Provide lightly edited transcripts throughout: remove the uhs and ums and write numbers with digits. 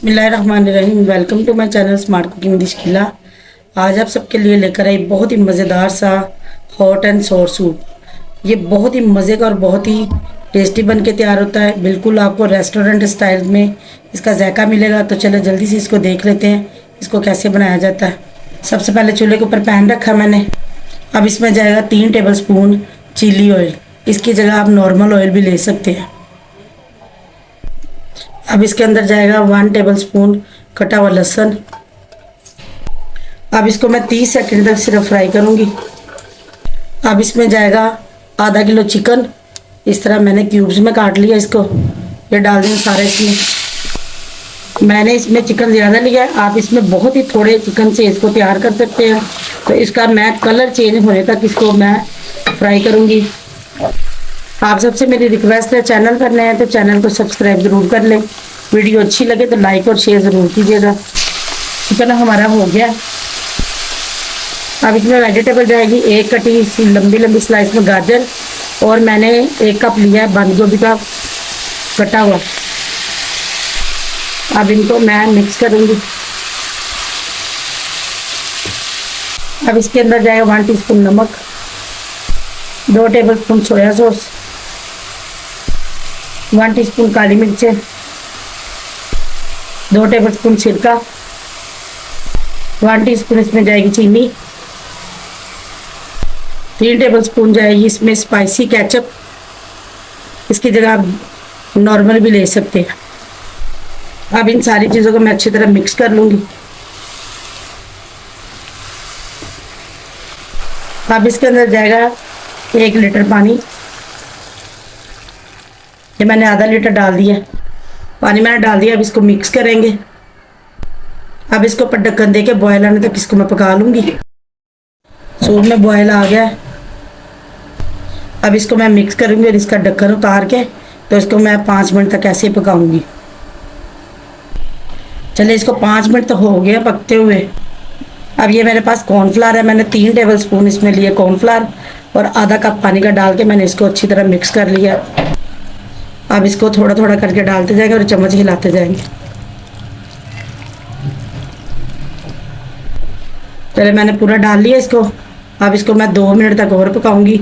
बिस्मिल्लाहिर्रहमानिर्रहीम। Welcome to my channel smart cooking with Ishkila. आज आप सबके लिए लेकर आई बहुत ही मज़ेदार सा हॉट एंड सोर सूप। ये बहुत ही मज़े का और बहुत ही टेस्टी बन के तैयार होता है। बिल्कुल आपको रेस्टोरेंट स्टाइल में इसका जायका मिलेगा। तो चलो जल्दी से इसको देख लेते हैं इसको कैसे बनाया जाता है। सबसे पहले चूल्हे के ऊपर पैन रखा मैंने। अब इसमें जाएगा 3 टेबल स्पून चिली ऑयल। इसकी जगह आप नॉर्मल ऑयल भी ले सकते हैं। अब इसके अंदर जाएगा 1 टेबल स्पून कटा हुआ लहसुन। अब इसको मैं 30 सेकंड तक सिर्फ फ्राई करूंगी। अब इसमें जाएगा आधा किलो चिकन। इस तरह मैंने क्यूब्स में काट लिया इसको। ये डाल दें सारा इसमें। मैंने इसमें चिकन ज़्यादा लिया है, आप इसमें बहुत ही थोड़े चिकन से इसको तैयार कर सकते हैं। तो इसका मैं कलर चेंज होने तक इसको मैं फ्राई करूंगी। आप सबसे मेरी रिक्वेस्ट है, चैनल पर नए हैं तो चैनल को सब्सक्राइब ज़रूर कर लें। वीडियो अच्छी लगे तो लाइक और शेयर ज़रूर कीजिएगा। चिकन हमारा हो गया। अब इसमें वेजिटेबल जाएगी, एक कटी सी लंबी लंबी स्लाइस में गाजर, और मैंने 1 कप लिया है बंद गोभी का कटा हुआ। अब इनको मैं मिक्स करूँगी। अब इसके अंदर जाएगा 1 टीस्पून नमक, 2 tablespoon soya sauce, 1 teaspoon काली मिर्चें, 2 टेबल स्पून सिरका, 1 टीस्पून इसमें जाएगी चीनी, 3 टेबल स्पून जाएगी इसमें स्पाइसी केचप। इसकी जगह आप नॉर्मल भी ले सकते हैं। अब इन सारी चीज़ों को मैं अच्छी तरह मिक्स कर लूँगी। अब इसके अंदर जाएगा 1 लीटर पानी। ये मैंने आधा लीटर डाल दिया, पानी मैंने डाल दिया। अब इसको मिक्स करेंगे। अब इसको ऊपर ढक्कन दे के बॉयल आने तक इसको मैं पका लूँगी। सूप में बॉयल आ गया। अब इसको मैं मिक्स करूँगी और इसका ढक्कन उतार के तो इसको मैं 5 मिनट तक ऐसे ही पकाऊँगी। चलिए इसको 5 मिनट तो हो गया पकते हुए। अब ये मेरे पास कॉर्नफ्लावर है। मैंने 3 टेबल स्पून इसमें लिए कॉर्नफ्लावर और आधा कप पानी का डाल के मैंने इसको अच्छी तरह मिक्स कर लिया। अब इसको थोड़ा थोड़ा करके डालते जाएंगे और चम्मच हिलाते जाएंगे। चले मैंने पूरा डाल लिया इसको। अब इसको मैं 2 मिनट तक और पकाऊंगी।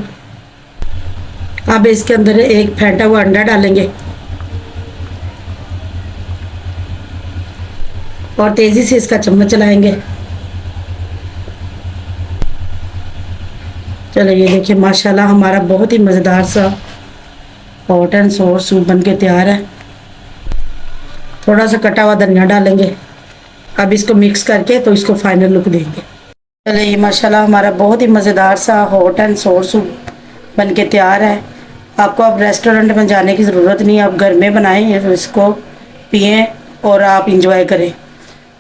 अब इसके अंदर एक फेंटा हुआ अंडा डालेंगे और तेज़ी से इसका चम्मच चलाएंगे। चलो ये देखिए माशाल्लाह हमारा बहुत ही मज़ेदार सा हॉट एंड सोर सूप बन के तैयार है। थोड़ा सा कटा हुआ धनिया डालेंगे। अब इसको मिक्स करके तो इसको फाइनल लुक देंगे। चलो ये माशाल्लाह हमारा बहुत ही मज़ेदार सा हॉट एंड सोर सूप बन के तैयार है। आपको अब रेस्टोरेंट में जाने की ज़रूरत नहीं है, आप घर में बनाएं, इसको पिएँ और आप इंजॉय करें।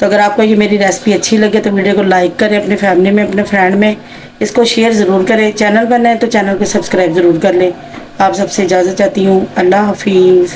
तो अगर आपको ये मेरी रेसिपी अच्छी लगे तो वीडियो को लाइक करें, अपनी फैमिली में अपने फ्रेंड में इसको शेयर ज़रूर करें। चैनल पर नए तो चैनल को सब्सक्राइब ज़रूर कर लें। आप सबसे इजाज़त चाहती हूँ। अल्लाह हाफिज़।